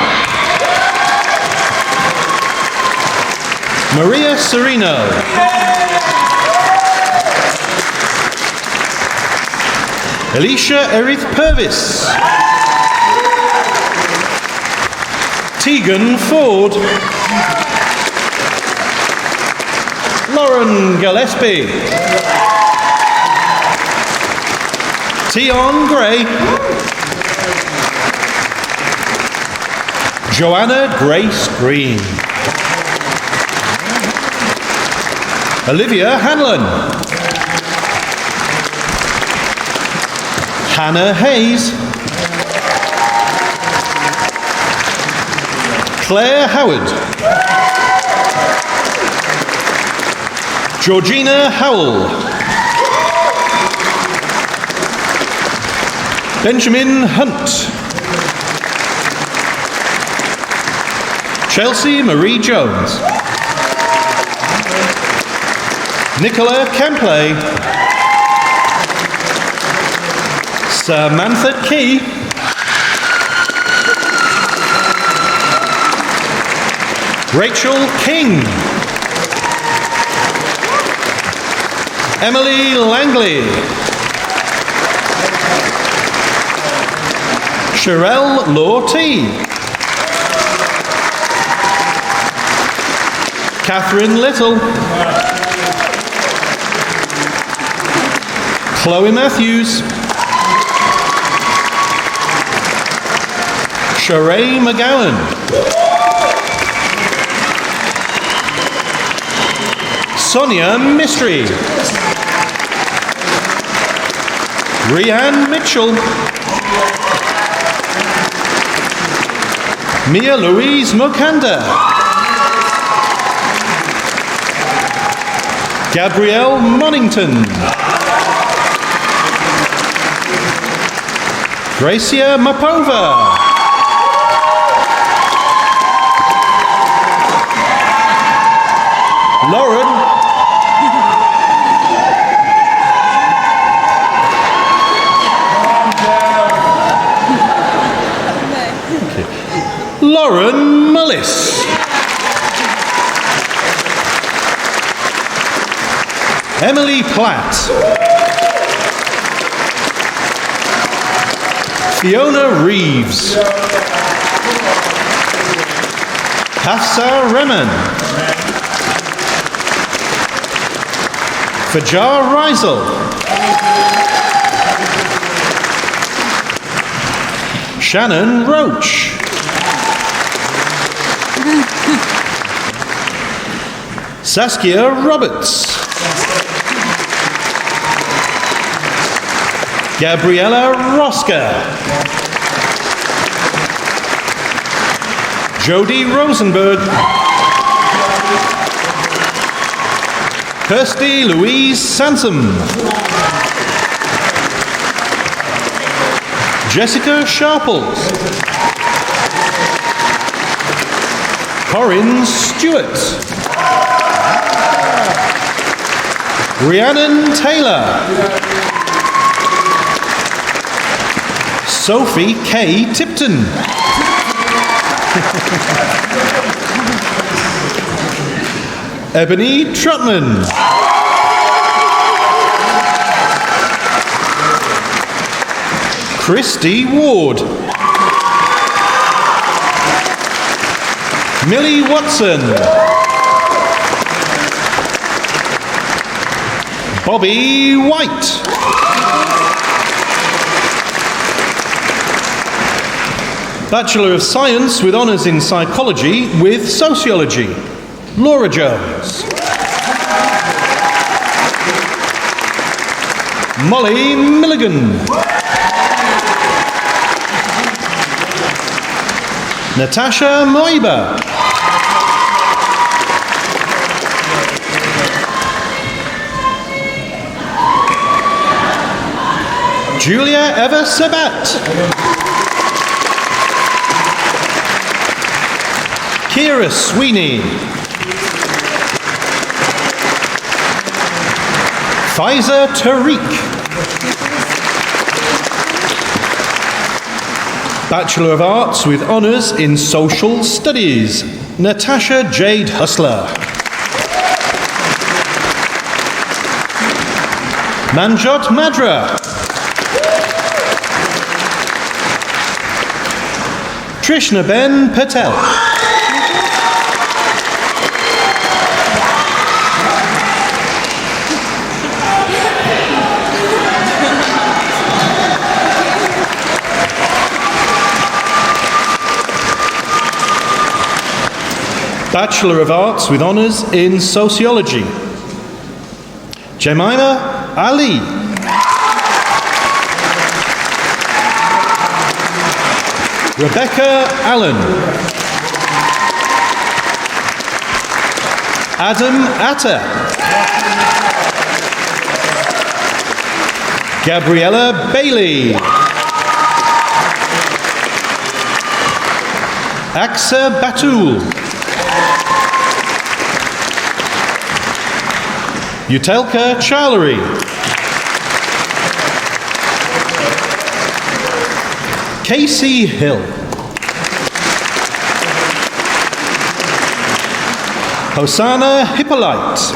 Maria Serino. Alicia Erith Purvis. Tegan Ford. Lauren Gillespie. Tion Gray. Joanna Grace Green. Olivia Hanlon. Hannah Hayes. Claire Howard. Georgina Howell. Benjamin Hunt. Chelsea Marie Jones. Nicola Kempley. Samantha Key. Rachel King. Emily Langley. Sherelle Lawty. Catherine Little. Chloe Matthews. Sheree McGowan. Sonia Mystery. Rianne Mitchell. Mia Louise Mukanda. Gabrielle Monington. Gracia Mapova. Lauren. Lauren Mullis. Emily Platt. Fiona Reeves. Hafsa Rehman. Fajar Reisel. Shannon Roach. Saskia Roberts. Gabriella Rosca. Jody Rosenberg. Kirsty Louise Sansom. Jessica Sharples. Corinne Stewart. Rhiannon Taylor. Sophie K. Tipton. Ebony Trotman. Christy Ward. Millie Watson. Bobby White. Bachelor of Science with honours in Psychology with Sociology, Laura Jones. Molly Milligan. Natasha Moiba. Julia Eva Sabat. Kira Sweeney. Faiza Tariq. Bachelor of Arts with honours in Social Studies, Natasha Jade Hustler. Manjot Madra. Trishna Ben Patel. Bachelor of Arts with honours in Sociology. Jemima Ali. Rebecca Allen. Adam Atta. Gabriella Bailey. Aksa Batul. Utelka Charlery. Casey Hill. Hosanna Hippolyte.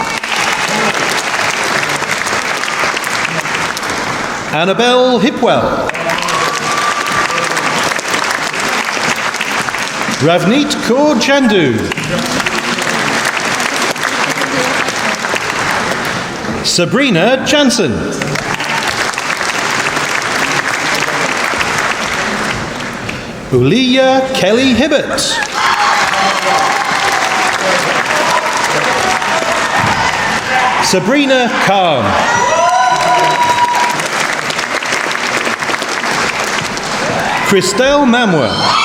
Annabelle Hipwell. Ravneet Kaur Jandu. Sabrina Jansen. Uliya Kelly Hibbert. Sabrina Khan. Christelle Mamwa.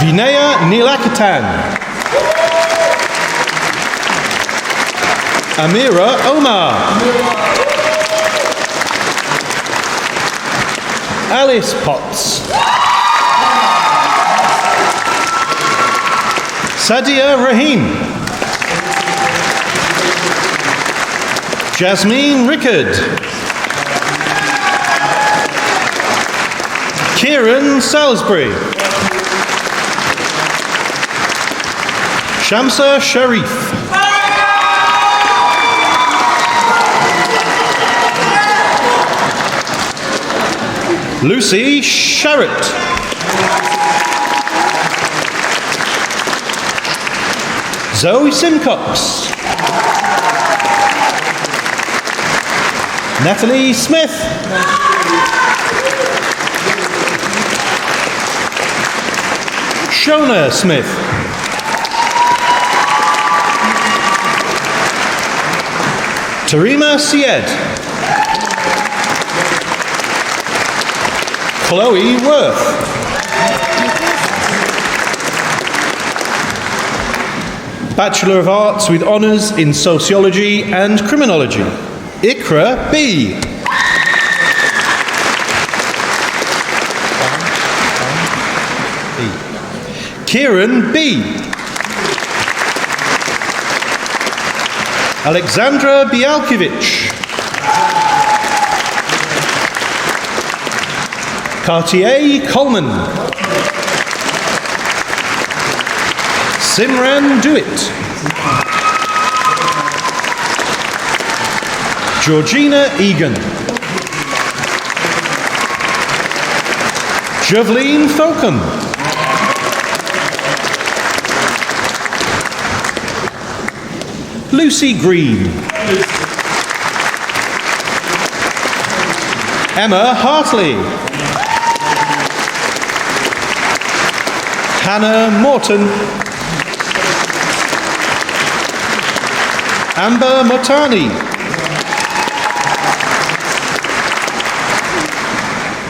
Vinaya Nilakatan. Amira Omar. Alice Potts. Sadia Rahim. Jasmine Rickard. Kieran Salisbury. Shamsa Sharif. Lucy Sharrett. Zoe Simcox. Natalie Smith. Shona Smith. Tarima Syed. Chloe Worth. Bachelor of Arts with honours in Sociology and Criminology. Ikra B. Kieran B. Alexandra Bialkiewicz. Cartier Coleman. Simran Dewitt. Georgina Egan. Javeline Thokum. Lucy Green. Emma Hartley. Hannah Morton. Amber Motani.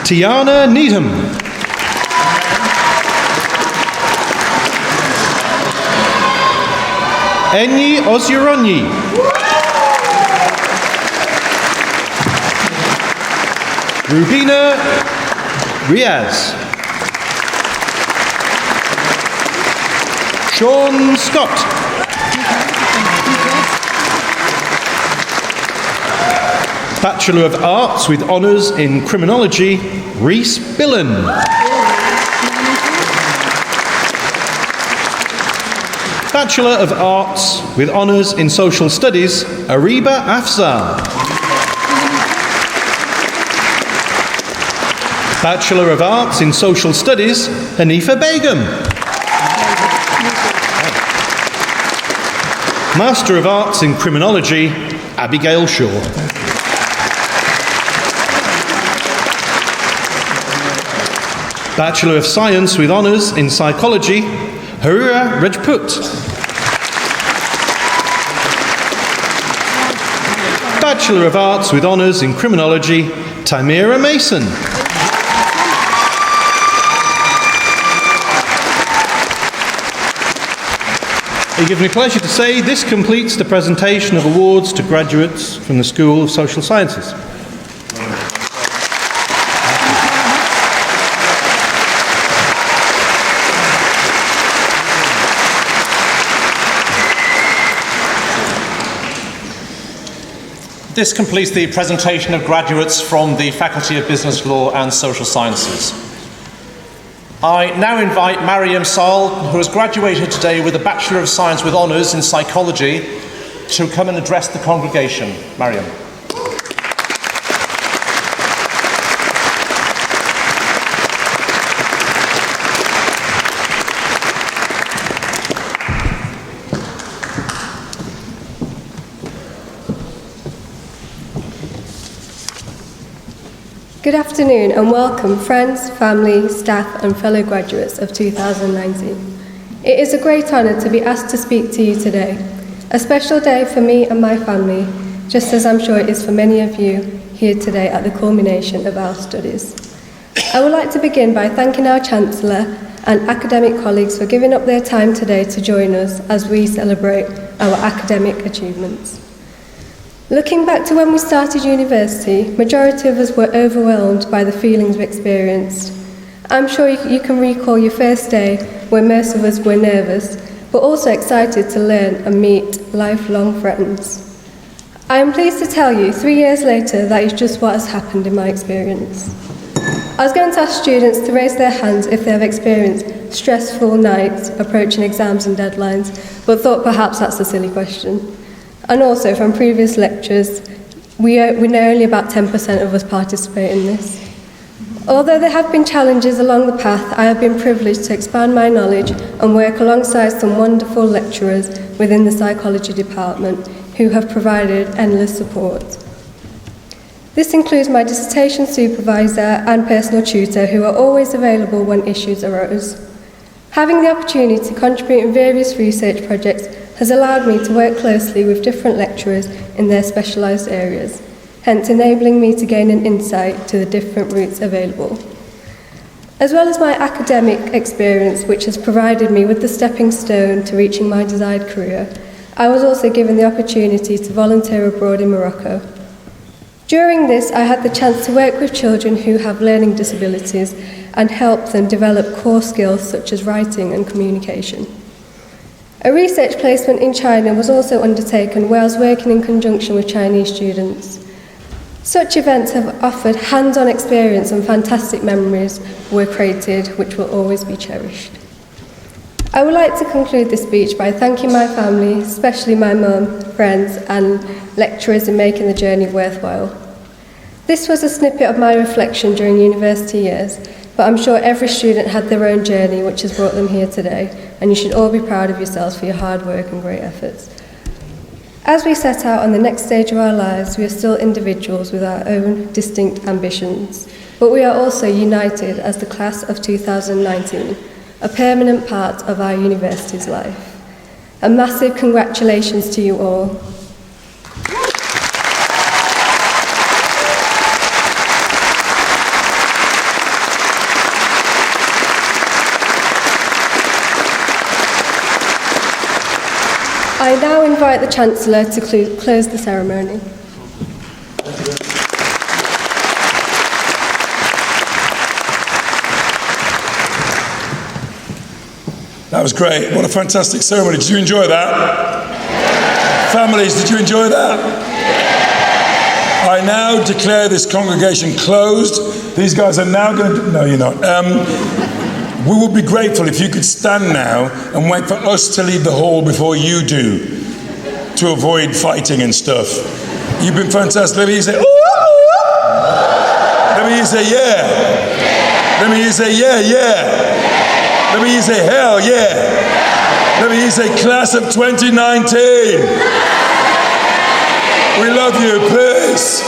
Tiana Needham. Enyi Ozironyi. Rubina Riaz. Sean Scott. Bachelor of Arts with honours in Criminology, Rhys Billen. Bachelor of Arts with honours in Social Studies, Ariba Afzal. Bachelor of Arts in Social Studies, Hanifa Begum. Master of Arts in Criminology, Abigail Shaw. Bachelor of Science with Honours in Psychology, Harira Rajput. Bachelor of Arts with Honours in Criminology, Tamira Mason. It gives me pleasure to say this completes the presentation of awards to graduates from the School of Social Sciences. This completes the presentation of graduates from the Faculty of Business Law and Social Sciences. I now invite Mariam Saul, who has graduated today with a Bachelor of Science with Honours in Psychology, to come and address the congregation. Mariam. Good afternoon and welcome friends, family, staff and fellow graduates of 2019. It is a great honour to be asked to speak to you today. A special day for me and my family, just as I'm sure it is for many of you here today at the culmination of our studies. I would like to begin by thanking our Chancellor and academic colleagues for giving up their time today to join us as we celebrate our academic achievements. Looking back to when we started university, majority of us were overwhelmed by the feelings we experienced. I'm sure you can recall your first day where most of us were nervous, but also excited to learn and meet lifelong friends. I am pleased to tell you 3 years later that is just what has happened in my experience. I was going to ask students to raise their hands if they have experienced stressful nights approaching exams and deadlines, but thought perhaps that's a silly question. And also, from previous lectures, we know only about 10% of us participate in this. Although there have been challenges along the path, I have been privileged to expand my knowledge and work alongside some wonderful lecturers within the psychology department who have provided endless support. This includes my dissertation supervisor and personal tutor who are always available when issues arose. Having the opportunity to contribute in various research projects has allowed me to work closely with different lecturers in their specialised areas, hence enabling me to gain an insight to the different routes available. As well as my academic experience, which has provided me with the stepping stone to reaching my desired career, I was also given the opportunity to volunteer abroad in Morocco. During this, I had the chance to work with children who have learning disabilities and help them develop core skills such as writing and communication. A research placement in China was also undertaken where I was working in conjunction with Chinese students. Such events have offered hands-on experience and fantastic memories were created which will always be cherished. I would like to conclude this speech by thanking my family, especially my mum, friends and lecturers in making the journey worthwhile. This was a snippet of my reflection during university years, but I'm sure every student had their own journey which has brought them here today, and you should all be proud of yourselves for your hard work and great efforts. As we set out on the next stage of our lives, we are still individuals with our own distinct ambitions, but we are also united as the class of 2019, a permanent part of our university's life. A massive congratulations to you all. I now invite the Chancellor to close the ceremony. That was great. What a fantastic ceremony. Did you enjoy that? Families, did you enjoy that? I now declare this congregation closed. These guys are now going to... No, you're not. We would be grateful if you could stand now and wait for us to leave the hall before you do, to avoid fighting and stuff. You've been fantastic. Let me hear you say, ooh! Let me hear you say, yeah. Let me hear you say, yeah, yeah. Let me hear you say, hell yeah. Let me hear you say, class of 2019. We love you. Peace.